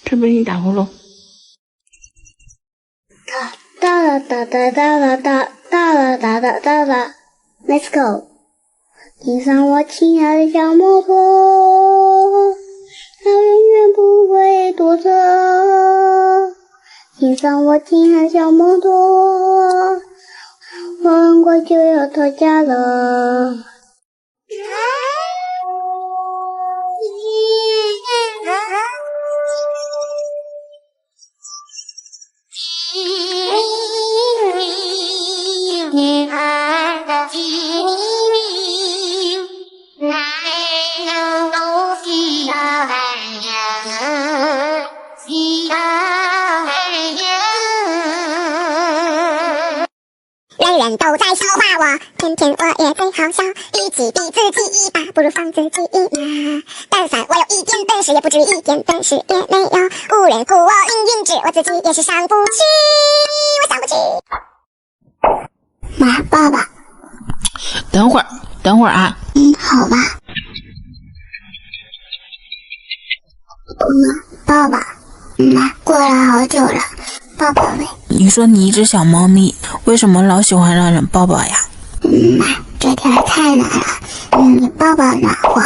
这不是你打呼噜？哒啦哒哒哒啦哒哒啦哒哒哒啦 ，Let's go！ 骑上我亲爱的小摩托，它永远不会躲着。骑上我亲爱的小摩托，我很快就要到家了。人人都在笑话我，偏偏我也最好笑。比起逼自己一把，不如放自己一马。但凡我有一点本事，也不至于一点本事也没有。古人哭我云云志，我自己也是上不去，我上不去。妈，爸爸。等会儿啊。好吧。爸爸，妈，过了好久了，抱抱呗。你说你一只小猫咪，为什么老喜欢让人抱抱呀？妈，这天太冷了，你抱抱暖和。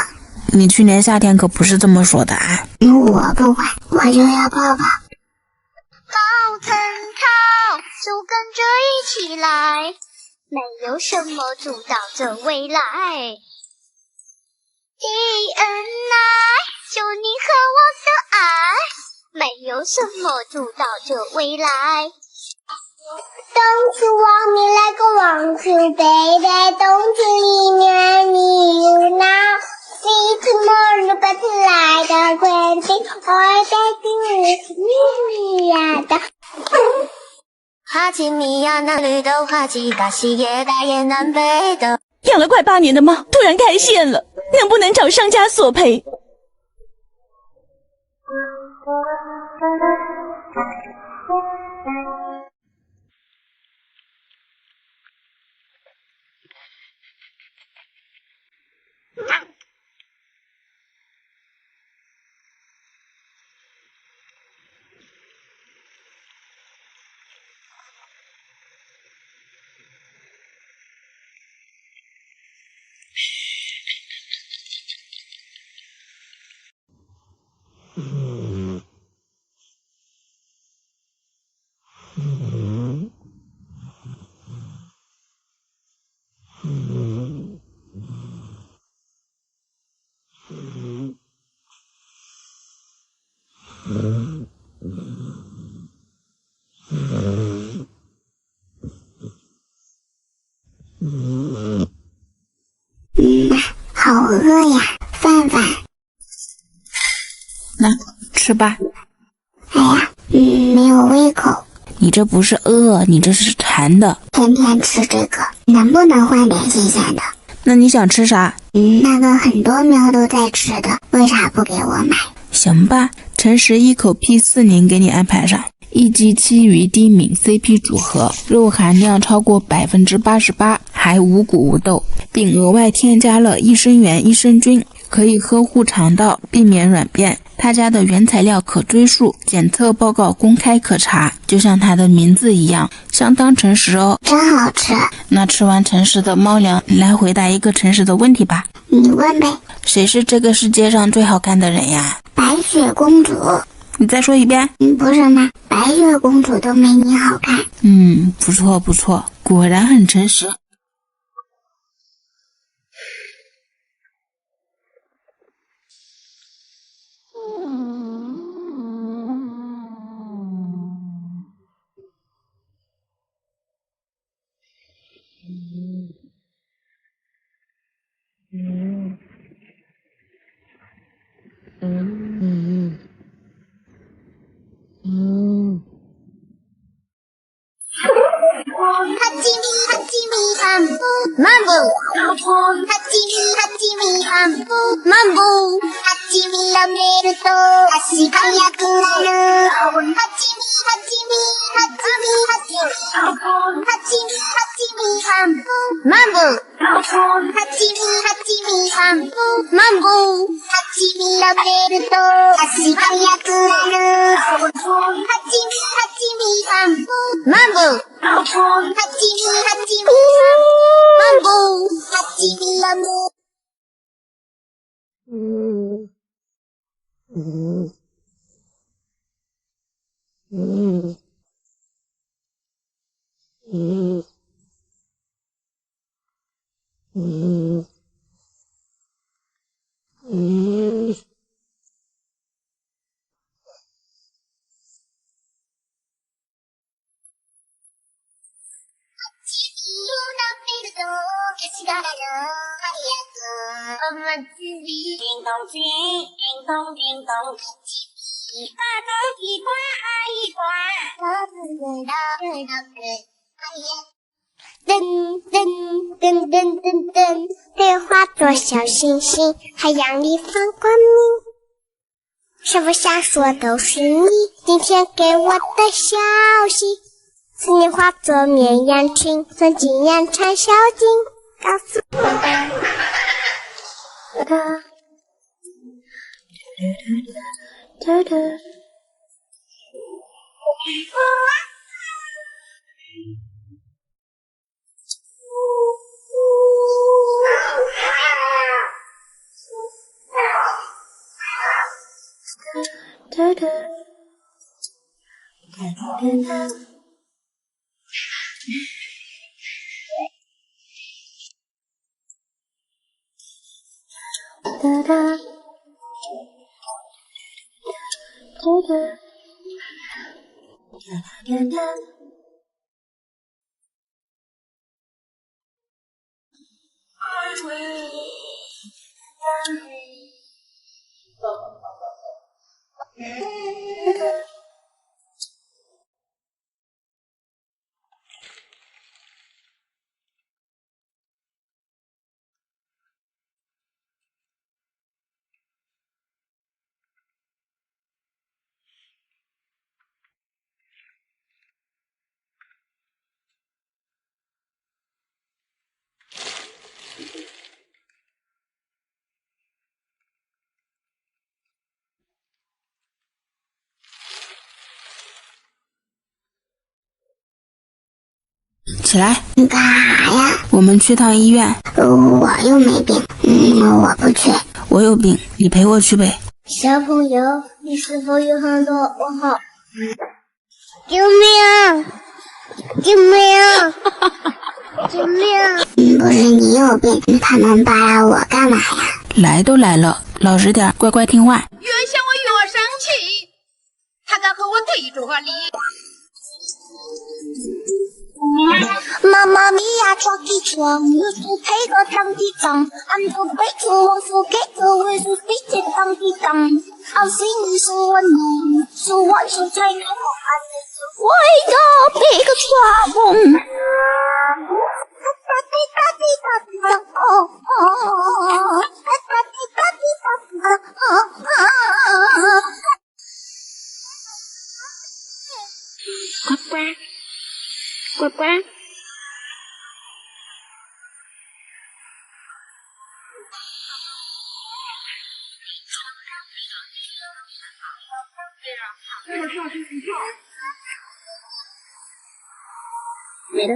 你去年夏天可不是这么说的啊。我不管，我就要抱抱。高层靠，就跟着一起来，没有什么阻挡着未来。敌人来，就你和我的爱，没有什么阻挡着未来。Don't you want me like I want you, baby? Don't you leave me now? See tomorrow, but like a great big all that you is me 哈奇米亚南绿豆，哈奇大西也大也南北的。养了快8年的猫突然开线了，能不能找商家索赔？好饿呀，饭。那吃吧。哎呀，没有胃口。你这不是饿，你这是馋的。天天吃这个，能不能换点新鲜的？那你想吃啥？那个很多喵都在吃的，为啥不给我买？行吧，诚实一口P4年给你安排上。1鸡7鱼低敏 CP 组合，肉含量超过88%，还无谷无豆，并额外添加了益生元、益生菌，可以呵护肠道，避免软便。他家的原材料可追溯，检测报告公开可查，就像他的名字一样，相当诚实哦。真好吃。那吃完诚实的猫粮，来回答一个诚实的问题吧。你问呗。谁是这个世界上最好看的人呀？白雪公主。你再说一遍。不是吗？白雪公主都没你好看。不错不错，果然很诚实。哈基米漫步，はじめマンボはじめらめると足が速くなるはじめマンボはじめマンボはじめらめると足が速くなるはじめマンボはじめマンボはじめらめる噔噔噔噔噔噔，对化作小星星，太阳里放光明。是否想说都是你今天给我的消息？思念化作绵羊群，钻进眼缠小径，告诉起来，干啥呀？我们去趟医院。我又没病，我不去。我有病，你陪我去呗。小朋友，你是否有很多问号？救命！救命！救命！不是你有病，他们扒拉我干嘛呀？来都来了，老实点，乖乖听话。越想我越生气，他敢和我对着理。妈妈咪呀，床起床，有时配个当地当，俺不背着往父给的为是飞进当地当，俺心里说我能，说我是才能我的背个床风。乖乖。没了。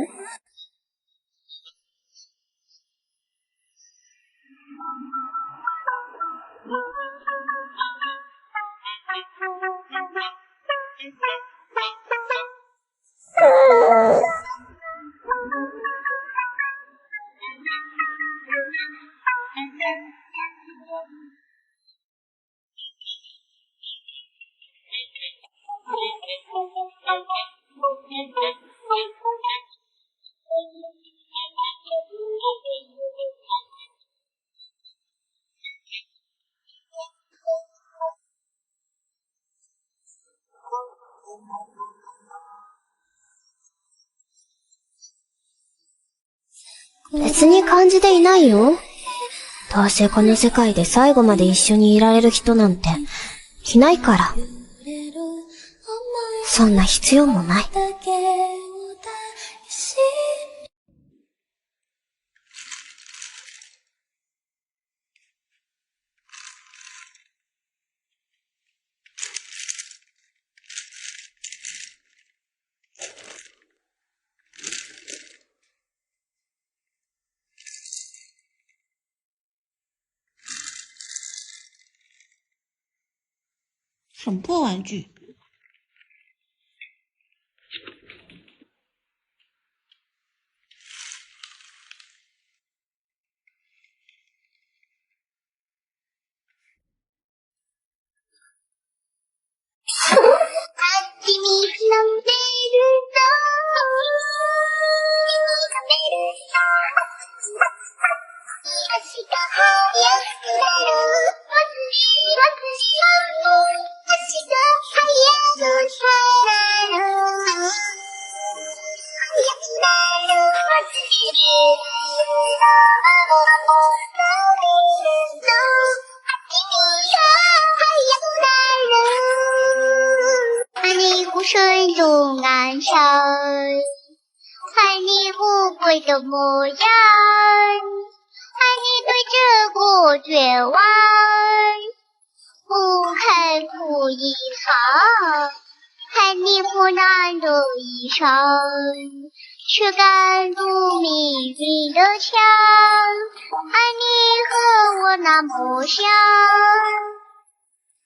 別に感じていないよ。どうせこの世界で最後まで一緒にいられる人なんていないから。そんな必要もない。什么破玩具？水中安生，看你无悔的模样，看你对这个绝望，不肯哭一场，看你破烂的衣裳，却敢堵命运的枪，爱你和我那么像，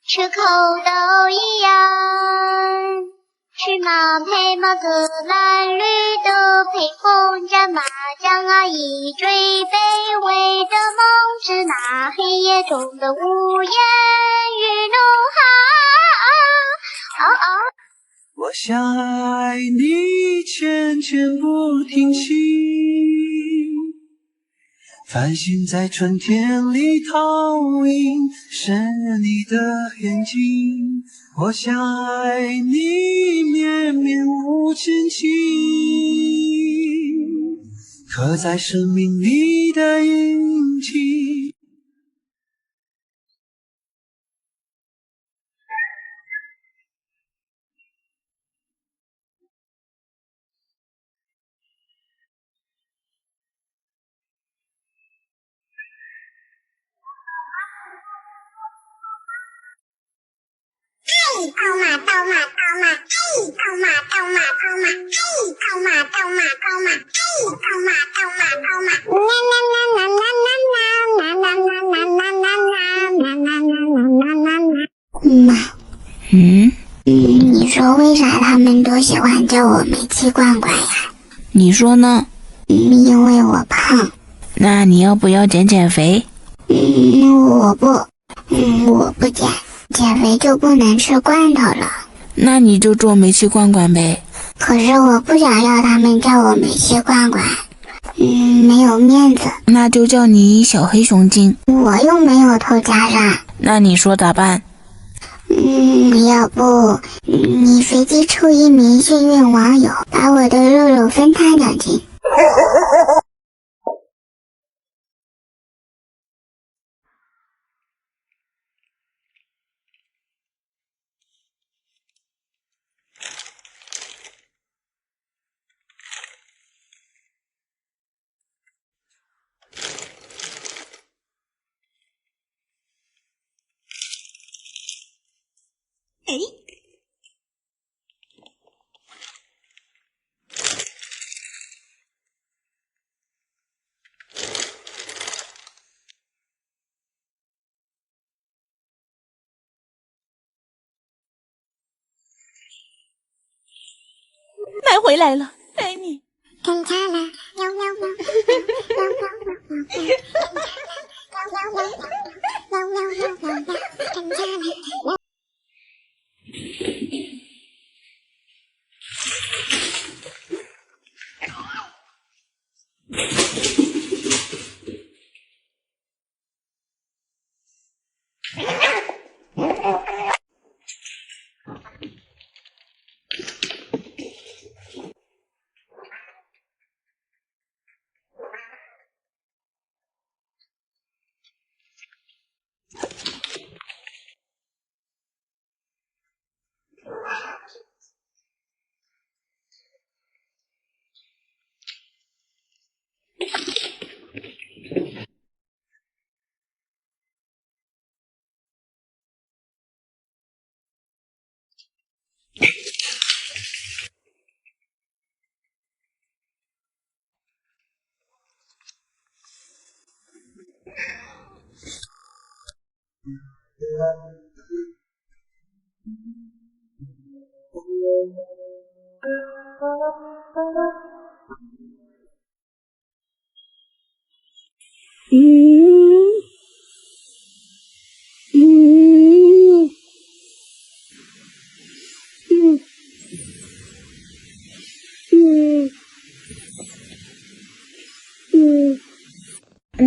吃口都一样。是那配马格蓝绿的配风战麻将啊，一追卑微的梦，是那黑夜中的无言与怒号。我想爱你渐渐不停息，繁星在春天里投影，是你的眼睛。我想爱你绵绵无真情，刻在生命里的印记。你说为啥他们都喜欢叫我煤气罐罐呀？你说呢？因为我胖。那你要不要减减肥？我不减，减肥就不能吃罐头了。那你就做煤气罐罐呗。可是我不想要他们叫我煤气罐罐，没有面子。那就叫你小黑熊精。我又没有偷家上。那你说咋办？要不你随机抽一名幸运网友，把我的肉肉分他2斤。买回来了，爱你。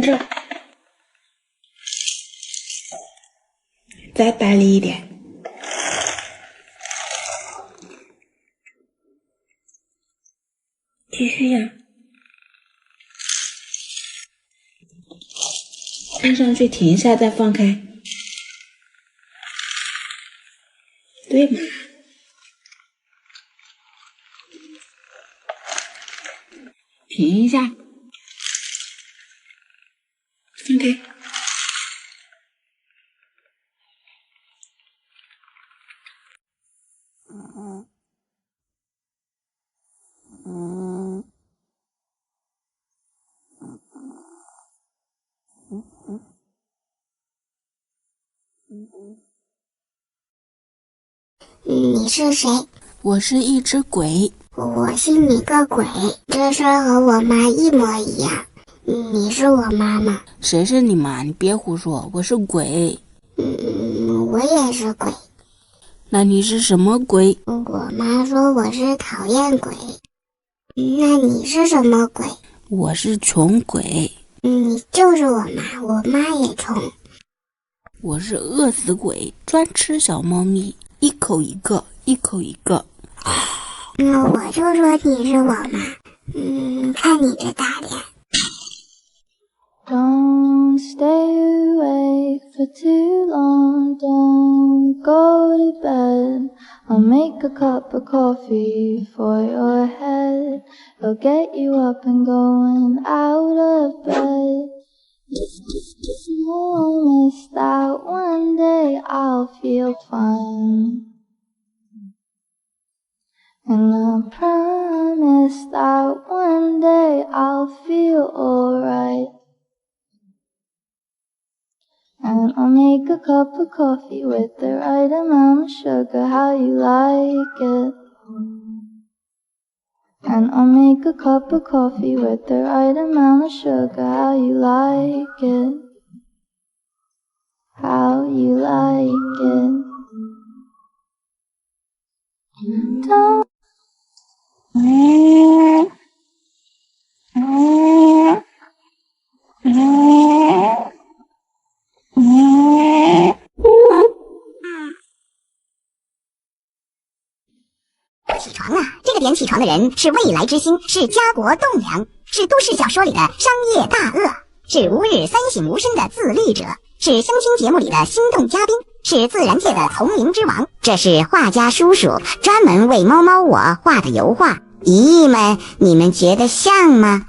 这再大力一点。继续呀，按上去停一下再放开，对嘛？停一下，放开。你是谁？我是一只鬼。我信你个鬼！这事儿和我妈一模一样。你是我妈妈。谁是你妈？你别胡说，我是鬼。我也是鬼。那你是什么鬼？我妈说我是讨厌鬼。那你是什么鬼？我是穷鬼。你就是我妈，我妈也穷。我是饿死鬼，专吃小猫咪，一口一个，一口一个。那我就说你是我妈。看你这大脸。Don't stay awake for too long, don't go to bed. I'll make a cup of coffee for your head. I'll get you up and going out of bed. Promise that one day I'll feel fine. And I promise that one day I'll feel alright. And I'll make a cup of coffee with the right amount of sugar, how you like it. And I'll make a cup of coffee with the right amount of sugar, how you like it. How you like it. Don't起床了，这个点起床的人是未来之星，是家国栋梁，是都市小说里的商业大鳄，是吾日三省吾身的自律者，是相亲节目里的心动嘉宾，是自然界的丛林之王。这是画家叔叔专门为猫猫我画的油画，姨姨们，你们觉得像吗？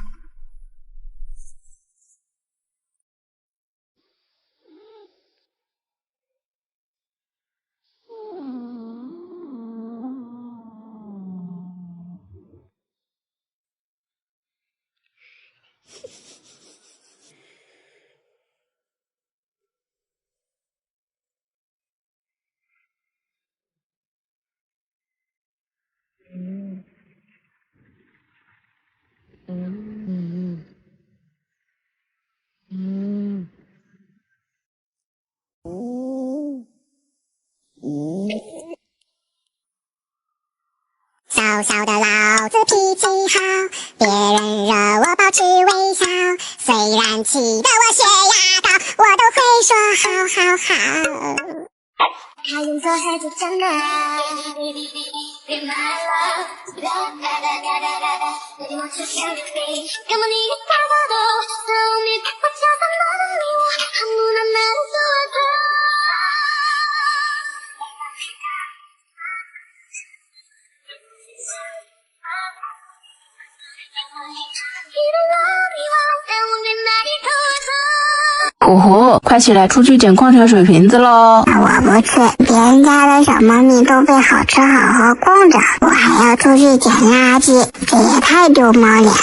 小小的老子脾气好，别人惹我保持微笑，虽然气得我血压高，我都会说好好好。他用左手就真的呼呼，快起来出去捡矿泉水瓶子喽！我不去，别人家的小猫咪都被好吃好喝供着，我还要出去捡垃圾，这也太丢猫脸了。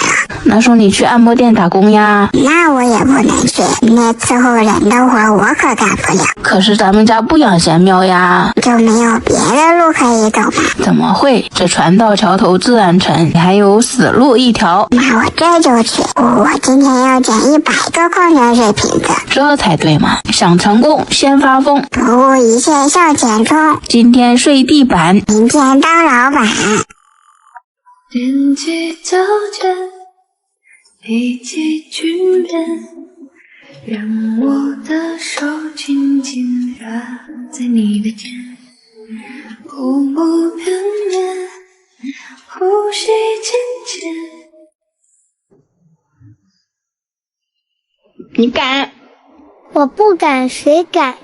那说你去按摩店打工呀？那我也不能去，那伺候人的活我可干不了。可是咱们家不养闲喵呀，就没有别的路可以走吗？怎么会？这船到桥头自然沉，还有死路一条。那我这就去，我今天要捡100个矿泉水瓶子，这才对嘛！想成功先发疯，不顾一切向前冲。今天睡地板，明天当老板。踮起脚尖，一起裙边，让我的手轻轻压在你的肩，不不片面，呼吸轻浅。你敢？我不敢，谁敢？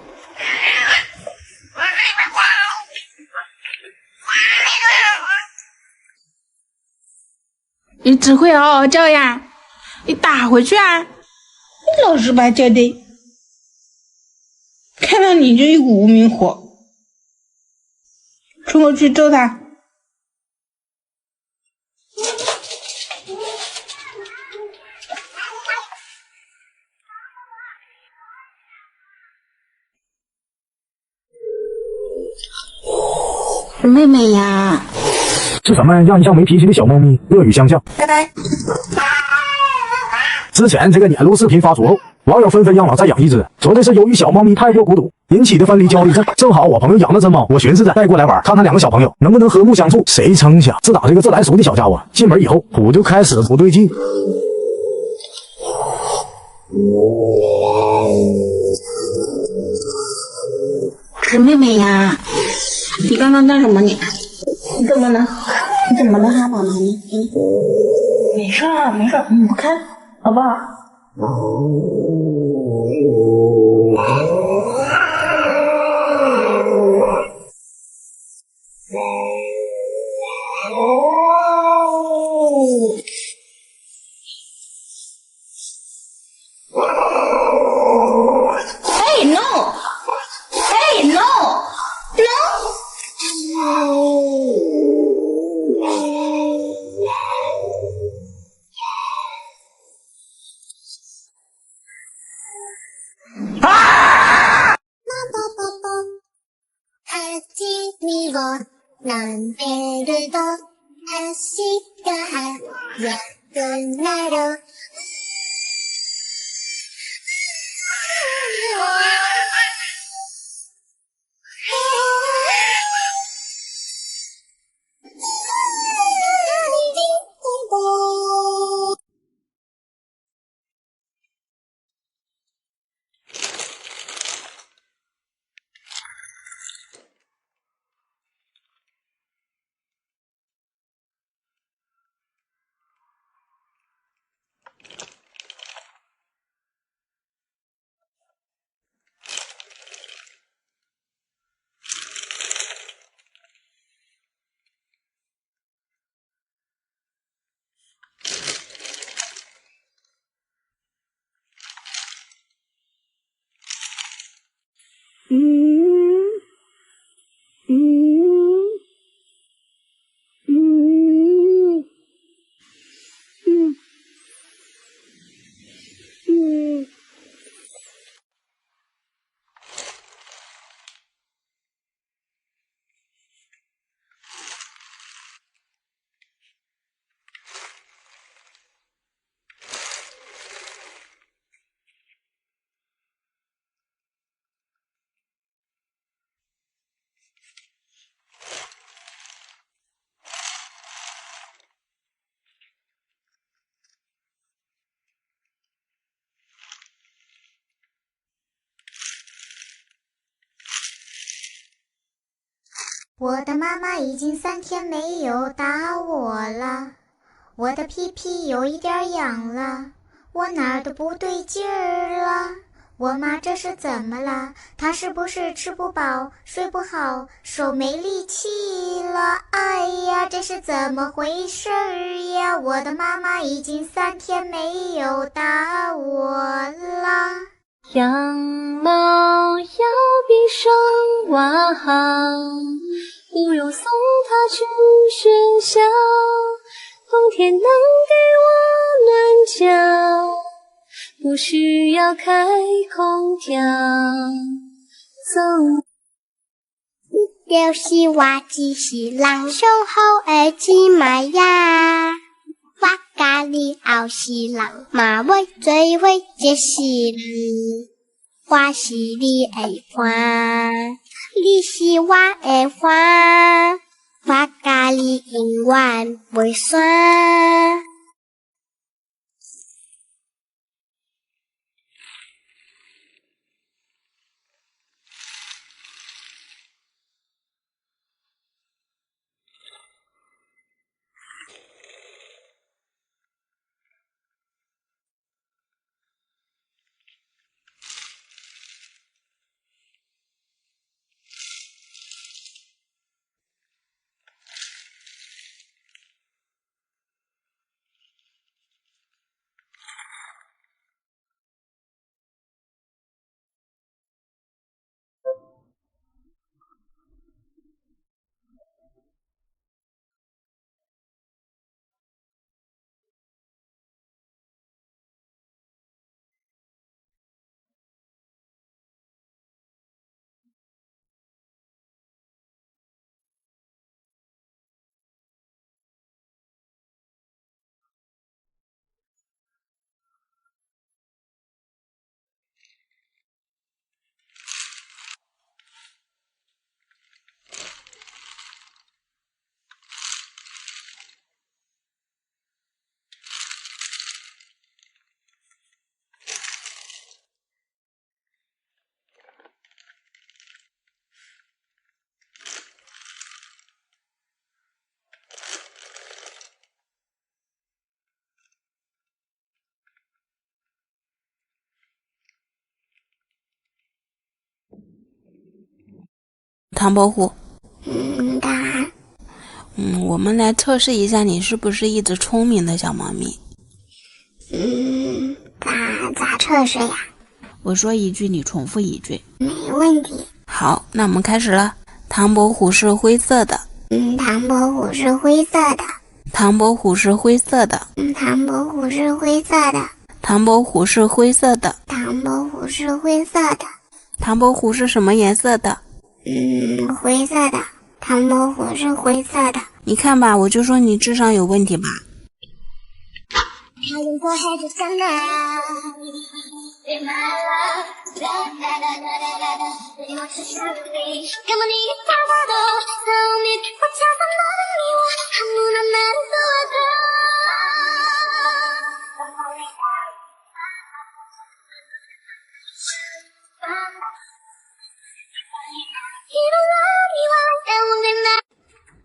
你只会嗷嗷叫呀？你打回去啊！你老实巴交的，看到你就一股无名火，冲过去揍他！妹妹呀，是什么让一向没脾气的小猫咪恶语相向？拜拜。之前这个撵录视频发出后，网友纷纷让我再养一只，说的是由于小猫咪太过孤独引起的分离焦虑症。正好我朋友养了只猫，我寻思着带过来玩，看看两个小朋友能不能和睦相处。谁成想，自打这个自来熟的小家伙进门以后，虎就开始不对劲。是妹妹呀，你刚刚干什么你？你怎么了？你怎么了哈，妈妈你？没事儿，没事儿，不看，好不好？Hey no! Hey no! 아침이고 난 배를 더 아시가 하얗던 나로我的妈妈已经3天没有打我了，我的屁屁有一点痒了，我哪儿都不对劲儿了。我妈这是怎么了？她是不是吃不饱、睡不好、手没力气了？哎呀，这是怎么回事儿呀？我的妈妈已经3天没有打我了。羊毛要比上瓦行，不用送他去学校，冬天能给我暖脚，不需要开空调。走。就是我只是人上好的姊妹呀，我甲你后世人嘛要做伙一世人。我是你的花，你是我的花，我甲你永远袂散。唐伯虎，当然。我们来测试一下你是不是一只聪明的小猫咪。咋测试呀？我说一句，你重复一句。没问题。好，那我们开始了。唐伯虎是灰色的。唐伯虎是灰色的。唐伯虎是灰色的。唐伯虎是灰色的。唐伯虎是灰色的。唐伯虎是灰色的。唐伯虎是什么颜色的？灰色的。唐伯虎是灰色的。你看吧，我就说你智商有问题吧。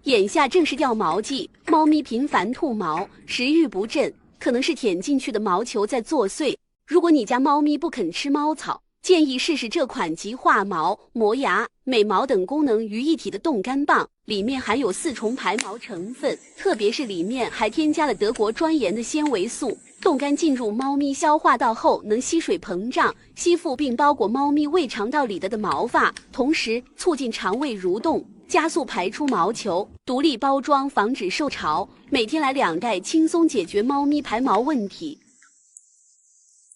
眼下正是掉毛季，猫咪频繁吐毛，食欲不振，可能是舔进去的毛球在作祟。如果你家猫咪不肯吃猫草，建议试试这款集化毛、磨牙、美毛等功能于一体的冻干棒，里面含有4重排毛成分，特别是里面还添加了德国专研的纤维素。冻干进入猫咪消化道后，能吸水膨胀，吸附并包裹猫咪胃肠道里的毛发，同时促进肠胃蠕动，加速排出毛球。独立包装，防止受潮。每天来2袋，轻松解决猫咪排毛问题。